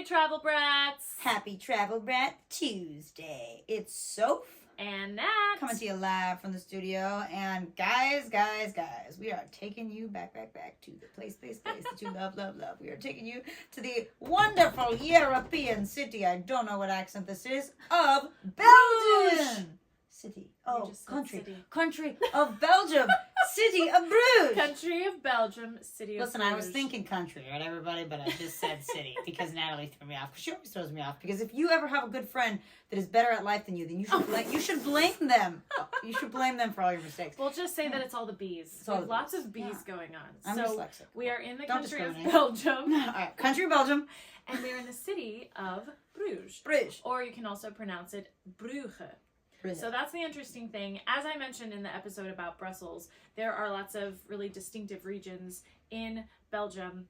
Hey, Travel Brats! Happy Travel Brat Tuesday. It's Soph. And Nat. Coming to you live from the studio. And guys, we are taking you back to the place that you love. We are taking you to the wonderful European city, I don't know what accent this is, of Belgium. City. Oh, country of Belgium. City of Bruges. Country of Belgium, city of Listen, Bruges. I was thinking country, right, everybody? But I just said city because Natalie threw me off. She always throws me off. Because if you ever have a good friend that is better at life than you, then you should blame them. You should blame them for all your mistakes. We'll just say that it's all the bees. There's lots of bees going on. I'm dyslexic. We are in the Don't country of discriminate. Belgium. All right, country of Belgium. And we're in the city of Bruges. Bruges. Or you can also pronounce it Bruges. So that's the interesting thing. As I mentioned in the episode about Brussels, there are lots of really distinctive regions in Belgium.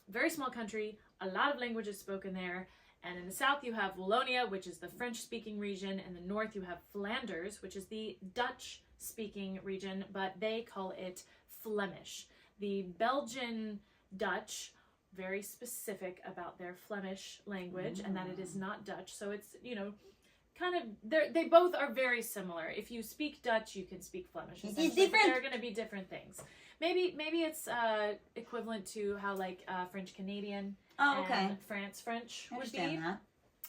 Very small country, a lot of languages spoken there. And in the south you have Wallonia, which is the French-speaking region. In the north you have Flanders, which is the Dutch-speaking region, but they call it Flemish. The Belgian Dutch, very specific about their Flemish language, and that it is not Dutch. So it's, kind of, they both are very similar. If you speak Dutch, you can speak Flemish. It's different. There are going to be different things. Maybe it's equivalent to how French Canadian and France French would be. That.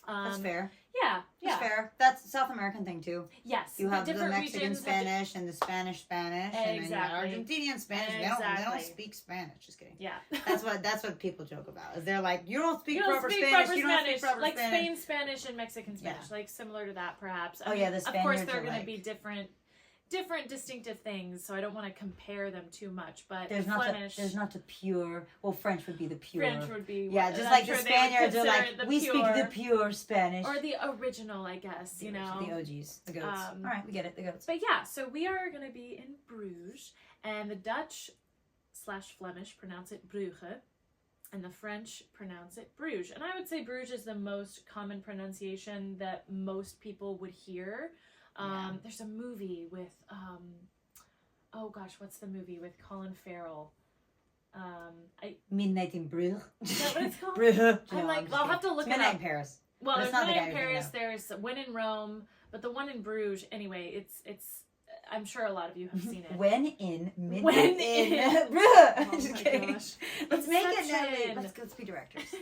That's fair. Yeah. That's fair. That's a South American thing too. Yes. You have the Mexican Spanish and the Spanish, and then you got Argentinian Spanish. They don't speak Spanish. Just kidding. Yeah. That's what people joke about. Is they're like, you don't speak proper Spanish. You don't speak proper like Spanish. Spain Spanish and Mexican Spanish, like similar to that perhaps. The Spaniards of course they're going to be different distinctive things, so I don't want to compare them too much, but there's not the pure, French would be the pure. French would be, just like the Spaniards are like, we speak the pure Spanish. Or the original, I guess, The OGs, the goats. All right, we get it, the goats. But yeah, so we are going to be in Bruges, and the Dutch/Flemish pronounce it Brugge, and the French pronounce it Bruges. And I would say Bruges is the most common pronunciation that most people would hear. There's a movie with, what's the movie with Colin Farrell? Midnight in Bruges. Is that what it's called? Bruges. I'll have to look it up. Midnight in Paris. Well, there's Midnight in Paris, there's When in Rome, but the one in Bruges, anyway, it's I'm sure a lot of you have seen it. When in Bruges. Oh Just my kidding. gosh. Let's make it now. Let's be directors.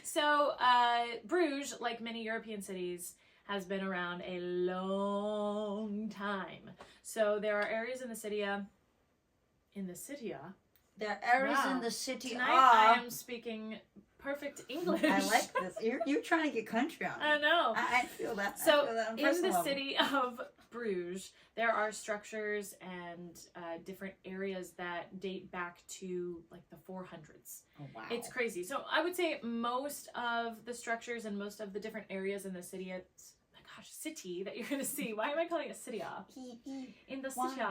So, Bruges, like many European cities, has been around a long time. So there are areas in the city. There are areas in the city. Tonight I am speaking perfect English. I like this. You're trying to get country on me. I know. I feel that. So I feel that on in the city of Bruges, there are structures and different areas that date back to like the 400s. Oh, wow. It's crazy. So I would say most of the structures and most of the different areas in the city, city that you're going to see. Why am I calling it city? In the city.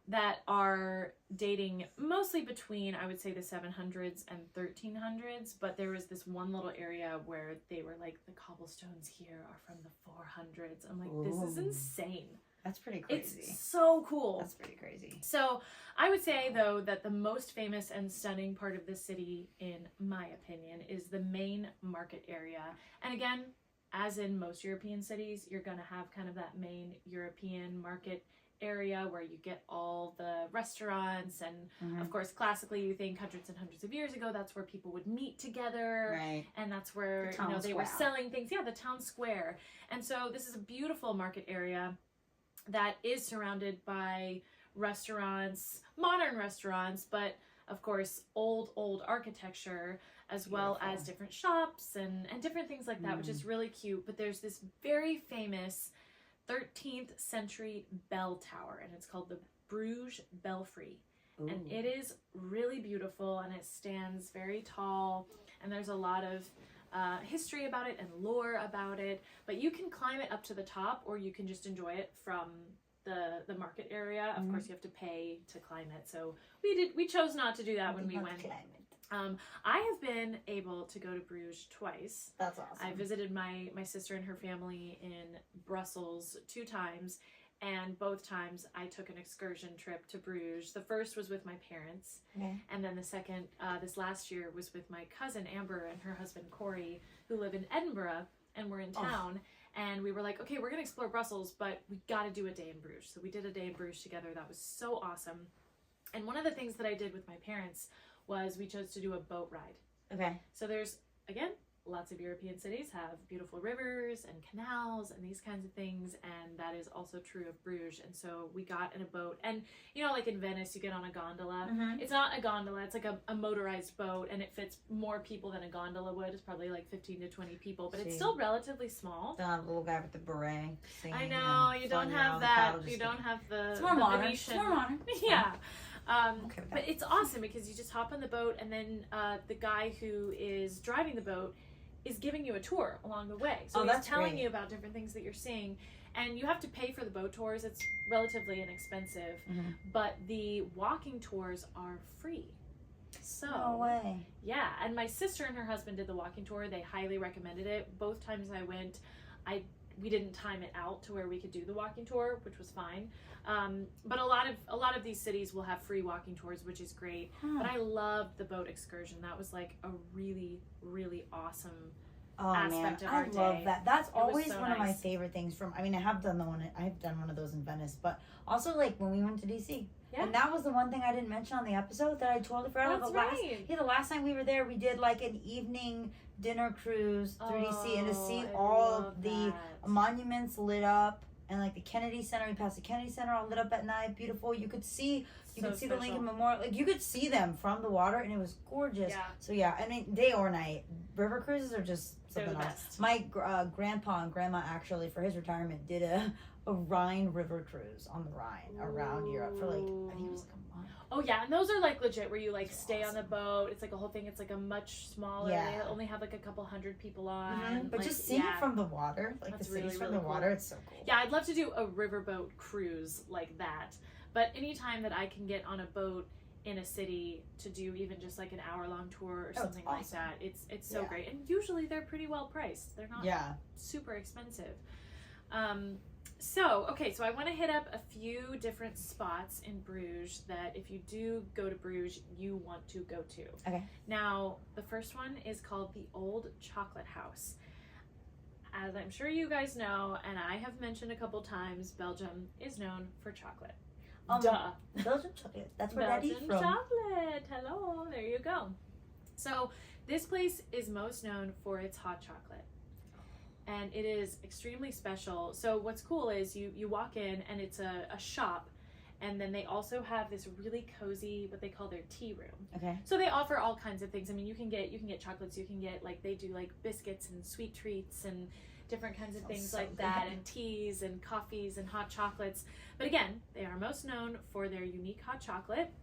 That are dating mostly between, I would say, the 700s and 1300s, but there was this one little area where they were like, the cobblestones here are from the 400s. I'm like, this is insane. That's pretty crazy. It's so cool. That's pretty crazy. So I would say, though, that the most famous and stunning part of the city, in my opinion, is the main market area. And again, as in most European cities, you're going to have kind of that main European market area where you get all the restaurants and of course classically you think hundreds and hundreds of years ago that's where people would meet together, right? And that's where they were selling things, the town square. And so this is a beautiful market area that is surrounded by restaurants, modern restaurants, but of course old architecture, as well as different shops and different things like that, which is really cute. But there's this very famous 13th century bell tower, and it's called the Bruges Belfry. Ooh. And it is really beautiful, and it stands very tall, and there's a lot of history about it and lore about it. But you can climb it up to the top, or you can just enjoy it from the market area. Of course, you have to pay to climb it, so we chose not to do that when we went. I have been able to go to Bruges twice. That's awesome. I visited my sister and her family in Brussels 2 times, And both times I took an excursion trip to Bruges. The first was with my parents. Okay. And then the second, this last year, was with my cousin Amber and her husband Corey, who live in Edinburgh and we're in town. And we were like, okay, we're going to explore Brussels, but we got to do a day in Bruges. So we did a day in Bruges together. That was so awesome. And one of the things that I did with my parents was we chose to do a boat ride. Okay. So there's, again, lots of European cities have beautiful rivers and canals and these kinds of things, and that is also true of Bruges. And so we got in a boat, and you know, like in Venice, you get on a gondola. It's not a gondola, it's like a motorized boat, and it fits more people than a gondola would. It's probably like 15 to 20 people, but it's still relatively small. The little guy with the beret singing. I know, you don't have that. You don't have the, it's more the modern. Venetian. It's more modern. Yeah. Okay, but it's awesome because you just hop on the boat, and then the guy who is driving the boat is giving you a tour along the way. So he's telling you about different things that you're seeing, and you have to pay for the boat tours. It's relatively inexpensive, but the walking tours are free. So no way. Yeah, and my sister and her husband did the walking tour. They highly recommended it. Both times I went, we didn't time it out to where we could do the walking tour, which was fine. But a lot of these cities will have free walking tours, which is great. But I loved the boat excursion. That was like a really, really awesome aspect of our day. I love that. That's always so one of my nice. favorite things from, I mean, I have done one of those in Venice, but also like when we went to DC. Yeah. And that was the one thing I didn't mention on the episode that I totally forgot. That's right. The last time we were there, we did like an evening dinner cruise through DC, and to see I all love of the that. monuments lit up, and like the Kennedy Center, we passed the Kennedy Center all lit up at night, beautiful. You could see the Lincoln Memorial, like you could see them from the water, and it was gorgeous. Yeah. So yeah, I mean, day or night, river cruises are just something They're the else. best. My grandpa and grandma actually, for his retirement, did a Rhine river cruise on the Rhine around Europe for like, I think it was like a month. Oh yeah, and those are like legit where you like That's stay awesome. on the boat. It's like a whole thing. It's like a much smaller. Yeah. They only have like a couple hundred people on. But like, just seeing it from the water, like That's the cities really, from really the water, cool. it's so cool. Yeah, I'd love to do a riverboat cruise like that. But anytime that I can get on a boat in a city to do even just like an hour-long tour or something like awesome. that, it's so great. And usually they're pretty well priced. They're not super expensive. So I want to hit up a few different spots in Bruges that if you do go to Bruges, you want to go to. Okay. Now, the first one is called the Old Chocolate House. As I'm sure you guys know, and I have mentioned a couple times, Belgium is known for chocolate. Duh. Belgian chocolate. That's where Daddy's Belgian from. chocolate. Hello. There you go. So this place is most known for its hot chocolate. And it is extremely special. So what's cool is you walk in and it's a shop, and then they also have this really cozy, what they call their tea room. Okay. So they offer all kinds of things. I mean, you can get chocolates, you can get like, they do like biscuits and sweet treats and different kinds of things like that, and teas and coffees and hot chocolates. But again, they are most known for their unique hot chocolate.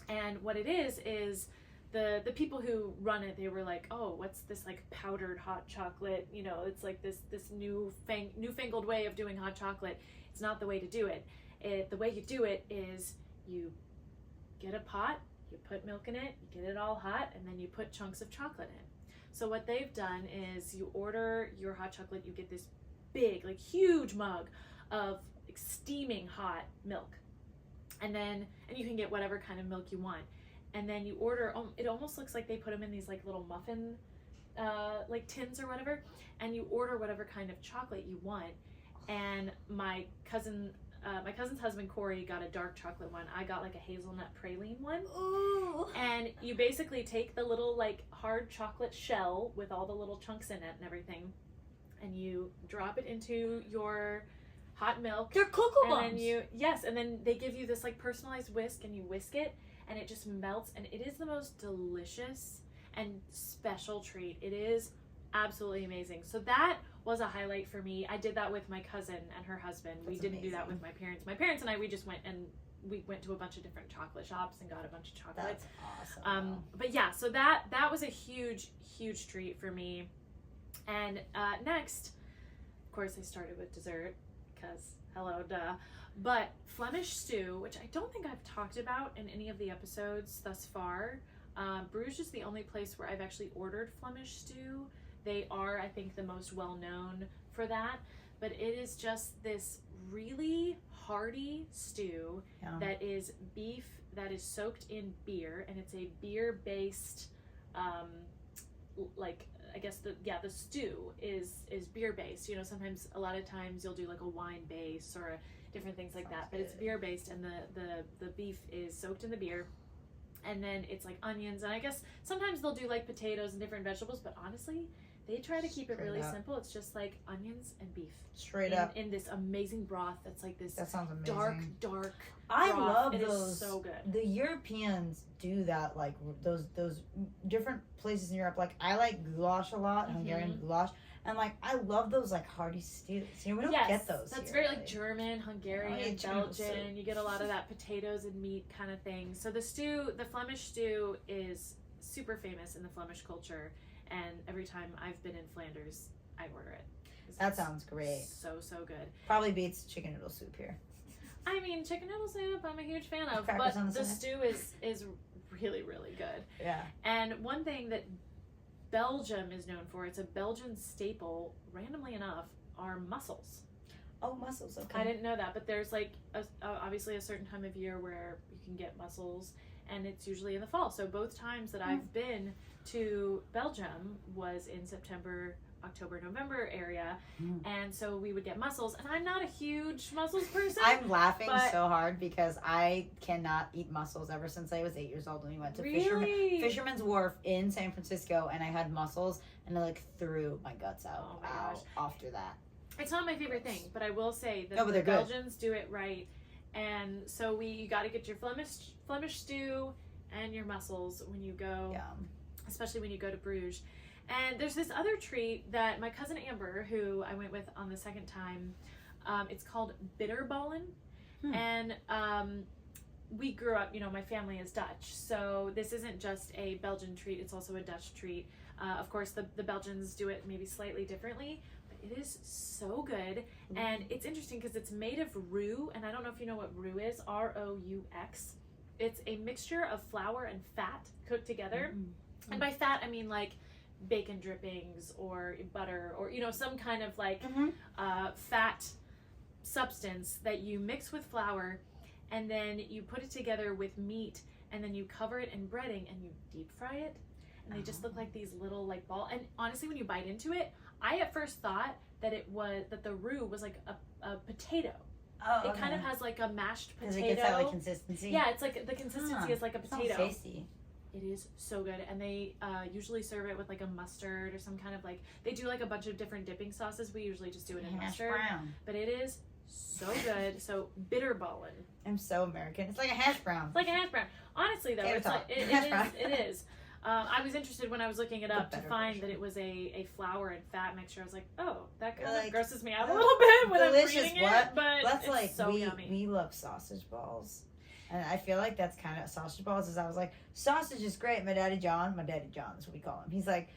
And what it is the people who run it, they were like, oh, what's this like powdered hot chocolate? You know, it's like this newfangled way of doing hot chocolate. It's not the way to do it. The way you do it is you get a pot, you put milk in it, you get it all hot, and then you put chunks of chocolate in. So what they've done is you order your hot chocolate, you get this big, like huge mug of like steaming hot milk. And you can get whatever kind of milk you want. And then you order, it almost looks like they put them in these like little muffin like tins or whatever, and you order whatever kind of chocolate you want. And my cousin's husband Corey got a dark chocolate one. I got like a hazelnut praline one. Ooh. And you basically take the little like hard chocolate shell with all the little chunks in it and everything, and you drop it into your hot milk. They're cocoa bombs. And then and then they give you this like personalized whisk, and you whisk it, and it just melts, and it is the most delicious and special treat. It is absolutely amazing. So that was a highlight for me. I did that with my cousin and her husband. We didn't do that with my parents. My parents and I, we just went to a bunch of different chocolate shops and got a bunch of chocolate. That's awesome. But yeah, so that was a huge treat for me. And next, of course, I started with dessert because hello, duh. But Flemish stew, which I don't think I've talked about in any of the episodes thus far. Bruges is the only place where I've actually ordered Flemish stew. They are, I think, the most well-known for that. But it is just this really hearty stew Yeah. that is beef that is soaked in beer, and it's a beer-based, like, I guess the stew is beer-based. You know, sometimes, a lot of times, you'll do like a wine base or different things like that, but it's beer-based, and the beef is soaked in the beer. And then it's like onions, and I guess sometimes they'll do like potatoes and different vegetables, but honestly, they try to keep it really simple. It's just like onions and beef. Straight up. In this amazing broth that's like this That sounds amazing. dark I broth. love It those. is so good. The Europeans do that, like those different places in Europe. Like I like goulash a lot, Hungarian goulash, and like I love those like hearty stews. You know, we don't get those. That's here, very like German, Hungarian, Belgian. You get a lot of that potatoes and meat kind of thing. So the Flemish stew is super famous in the Flemish culture, and every time I've been in Flanders, I order it. That sounds great. So good. Probably beats chicken noodle soup here. I mean, chicken noodle soup, I'm a huge fan of, Crackers but the stew is really, really good. Yeah. And one thing that Belgium is known for, it's a Belgian staple, randomly enough, are mussels. Oh, mussels, okay. I didn't know that, but there's like obviously a certain time of year where you can get mussels, and it's usually in the fall. So both times that I've been to Belgium was in September, October, November area, and so we would get mussels, and I'm not a huge mussels person. I'm laughing so hard because I cannot eat mussels ever since I was 8 years old when we went to Fisherman's Wharf in San Francisco, and I had mussels, and I like threw my guts out after that. It's not my favorite thing, but I will say that the Belgians do it right, and so you got to get your Flemish stew and your mussels when you go, especially when you go to Bruges. And there's this other treat that my cousin Amber, who I went with on the second time, it's called bitterballen. And we grew up, you know, my family is Dutch, so this isn't just a Belgian treat, it's also a Dutch treat. Of course, the Belgians do it maybe slightly differently, but it is so good. And it's interesting because it's made of roux, and I don't know if you know what roux is, R-O-U-X. It's a mixture of flour and fat cooked together. And by fat, I mean like bacon drippings or butter or, you know, some kind of like fat substance that you mix with flour, and then you put it together with meat, and then you cover it in breading and you deep fry it, and they just look like these little like ball. And honestly, when you bite into it, I at first thought that the roux was like a potato. It kind of has like a mashed potato. Because it gets that like consistency. Yeah, it's like the consistency is like a potato. Sounds tasty. It is so good, and they usually serve it with like a mustard or some kind of like, they do like a bunch of different dipping sauces. We usually just do it in mustard, but it is so good. So bitterballen. I'm so American. It's like a hash brown. It's like a hash brown. Honestly though, it's like, it is. I was interested when I was looking it up to find that it was a flour and fat mixture. I was like, oh, that kind of grosses me out a little bit when I'm reading it, but that's it's like so yummy. We love sausage balls. And I feel like that's kind of sausage balls. Is I was like, sausage is great. My daddy John is what we call him. He's like,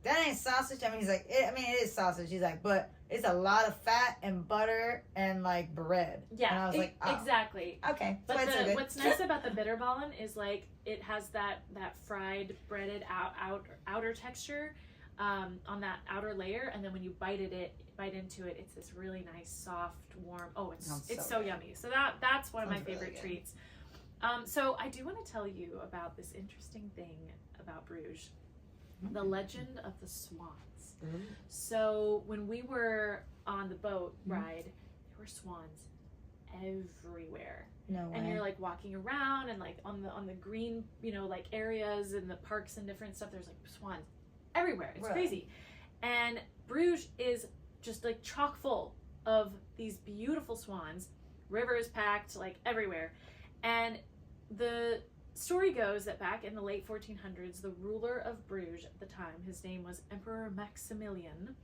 that ain't sausage. I mean, he's like, it is sausage. He's like, but it's a lot of fat and butter and like bread. Yeah, and I was like, oh, exactly. Okay, but what's nice about the bitterballen is like it has that fried breaded outer texture on that outer layer, and then when you bite into it, it's this really nice, soft, warm. Oh, it's so yummy. So that's one of my favorite treats. So I do want to tell you about this interesting thing about Bruges, the legend of the swans. So when we were on the boat ride, there were swans everywhere. No way. And you're like walking around, and like on the green, you know, like areas in the parks and different stuff, there's like swans everywhere. It's crazy. And Bruges is just like chock full of these beautiful swans, rivers packed like everywhere. And the story goes that back in the late 1400s, the ruler of Bruges at the time, his name was Emperor Maximilian,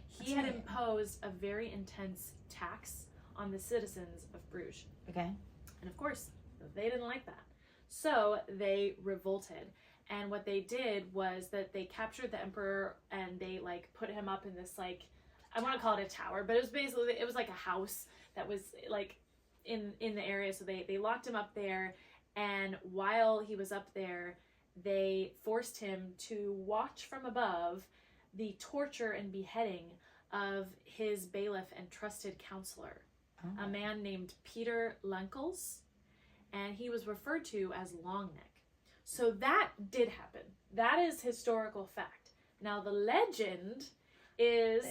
he had imposed a very intense tax on the citizens of Bruges. Okay. And of course, they didn't like that. So they revolted. And what they did was that they captured the emperor, and they like put him up in this like, I want to call it a tower, but it was like a house that was like in the area. So they locked him up there, and while he was up there, they forced him to watch from above the torture and beheading of his bailiff and trusted counselor. a man named Peter Lenkels, and he was referred to as Longneck. So that did happen. That is historical fact. Now the legend is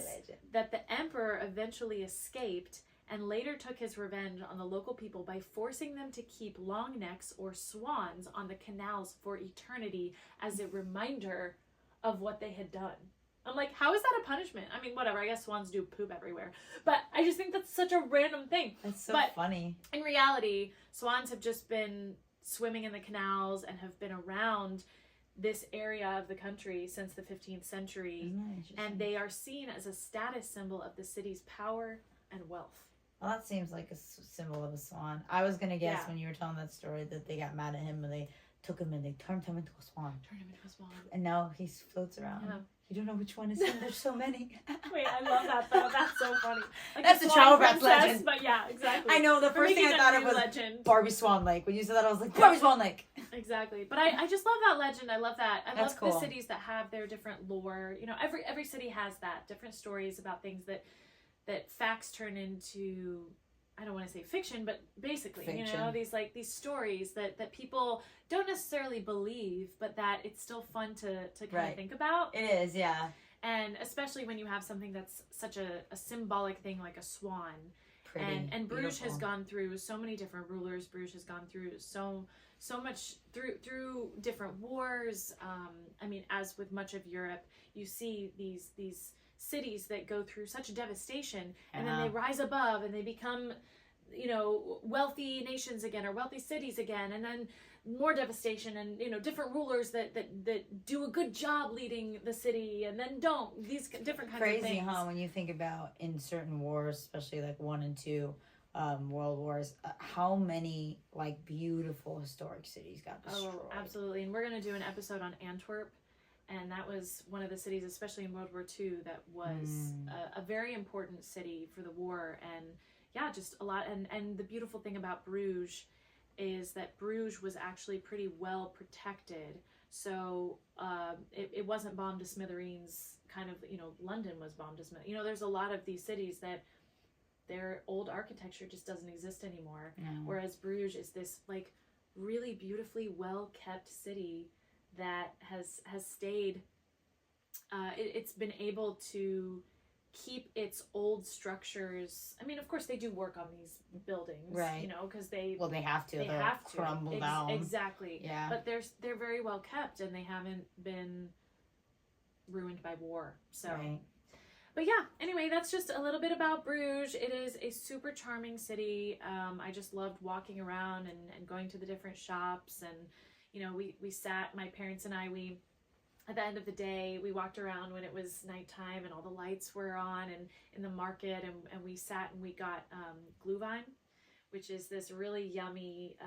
that the emperor eventually escaped and later took his revenge on the local people by forcing them to keep long necks or swans on the canals for eternity as a reminder of what they had done. I'm like, how is that a punishment? I mean, whatever, I guess swans do poop everywhere. But I just think that's such a random thing. That's so funny. In reality, swans have just been swimming in the canals and have been around this area of the country since the 15th century. And they are seen as a status symbol of the city's power and wealth. Well, that seems like a symbol of a swan. I was going to guess when you were telling that story that they got mad at him and they took him and they turned him into a swan. And now he floats around. Yeah. You don't know which one is him. There's so many. Wait, I love that though. That's so funny. Like that's the Child Brats legend. But yeah, exactly. I know. The first thing I thought of was legend. Barbie Swan Lake. When you said that, I was like, Barbie Swan Lake. Exactly. But I just love that legend. I love that. I love the cities that have their different lore. You know, every city has that. Different stories about things that facts turn into, I don't want to say fiction, but basically, fiction. You know, these stories that people don't necessarily believe, but that it's still fun to kind of think about. It is, yeah. And especially when you have something that's such a symbolic thing like a swan. Pretty, and Bruges has gone through so many different rulers. Bruges has gone through so much through different wars. I mean, as with much of Europe, you see these cities that go through such devastation and then they rise above and they become, you know, wealthy nations again or wealthy cities again, and then more devastation and, you know, different rulers that do a good job leading the city and then don't. These different kinds of things. Crazy, huh? When you think about in certain wars, especially like 1 and 2 world wars, how many like beautiful historic cities got destroyed. Oh, absolutely. And we're going to do an episode on Antwerp. And that was one of the cities, especially in World War II, that was a very important city for the war. And yeah, just a lot. And the beautiful thing about Bruges is that Bruges was actually pretty well protected. So it wasn't bombed to smithereens, kind of, you know, London was bombed to smithereens. You know, there's a lot of these cities that their old architecture just doesn't exist anymore. Whereas Bruges is this like really beautifully well-kept city that has stayed, it's been able to keep its old structures. I mean, of course, they do work on these buildings, right? You know, because they have to. They have to crumble down. Exactly. Yeah. But they're very well kept, and they haven't been ruined by war. So. Right. But yeah, anyway, that's just a little bit about Bruges. It is a super charming city. I just loved walking around and going to the different shops and. You know, we sat, my parents and I, at the end of the day, we walked around when it was nighttime and all the lights were on and in the market, and we sat and we got Glühwein, which is this really yummy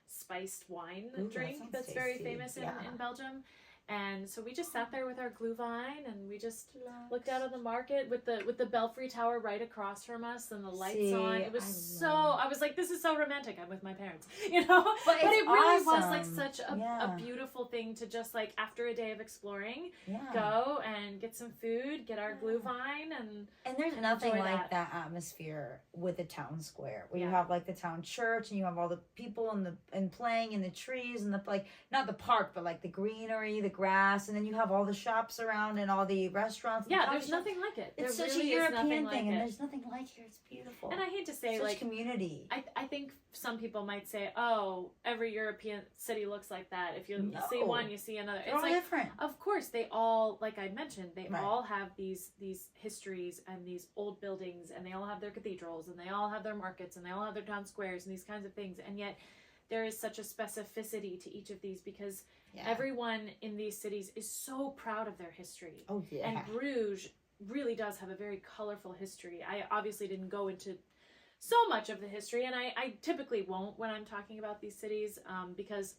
spiced wine drink that's tasty. Very famous in Belgium. And so we just sat there with our Glühwein and we just looked out of the market with the Belfry Tower right across from us and the lights on. It was I was like, this is so romantic. I'm with my parents, you know? But it really was like such a beautiful thing to just like after a day of exploring, go and get some food, get our Glühwein and there's nothing like that atmosphere with a town square where you have like the town church and you have all the people and playing in the trees and the like, not the park, but like the greenery, the grass, and then you have all the shops around and all the restaurants. Yeah, there's nothing like it. It's such a European thing, and there's nothing like it. It's beautiful. And I hate to say, such like community. I think some people might say, oh, every European city looks like that. If you see one, you see another. They're all like different. Of course, they all, like I mentioned, they all have these histories and these old buildings, and they all have their cathedrals, and they all have their markets, and they all have their town squares, and these kinds of things. And yet, there is such a specificity to each of these because everyone in these cities is so proud of their history. Oh, yeah. And Bruges really does have a very colorful history. I obviously didn't go into so much of the history, and I typically won't when I'm talking about these cities because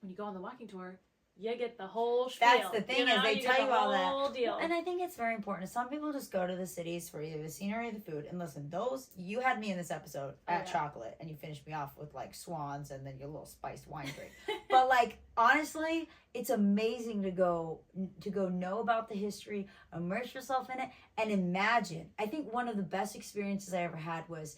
when you go on the walking tour, you get the whole spiel. That's the thing, is they tell you all that. Whole deal. And I think it's very important. Some people just go to the cities for either the scenery or the food. And listen, you had me in this episode at chocolate, and you finished me off with like swans and then your little spiced wine drink. But like, honestly, it's amazing to go know about the history, immerse yourself in it, and imagine. I think one of the best experiences I ever had was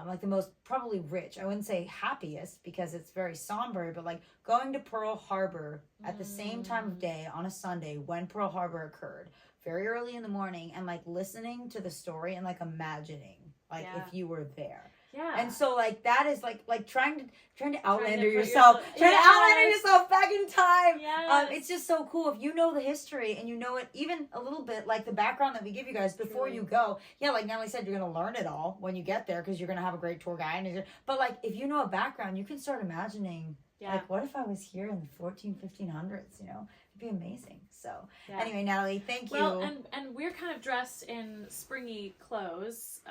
like the most probably rich. I wouldn't say happiest because it's very somber, but like going to Pearl Harbor at the same time of day on a Sunday when Pearl Harbor occurred, very early in the morning, and like listening to the story and like imagining like if you were there. Yeah. And so like that is like trying to outlander yourself, trying to outlander yourself back in time. Yes. It's just so cool if you know the history and you know it even a little bit, like the background that we give you guys before you go. Yeah, like Natalie said, you're gonna learn it all when you get there because you're gonna have a great tour guide. But like if you know a background, you can start imagining. Yeah. Like, what if I was here in the 1500s, you know? It'd be amazing. So, anyway, Natalie, thank you. Well, and we're kind of dressed in springy clothes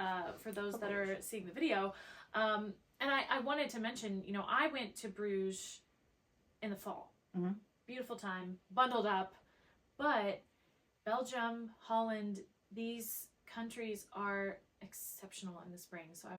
for those that are seeing the video. And I wanted to mention, you know, I went to Bruges in the fall. Mm-hmm. Beautiful time, bundled up. But Belgium, Holland, these countries are exceptional in the spring. So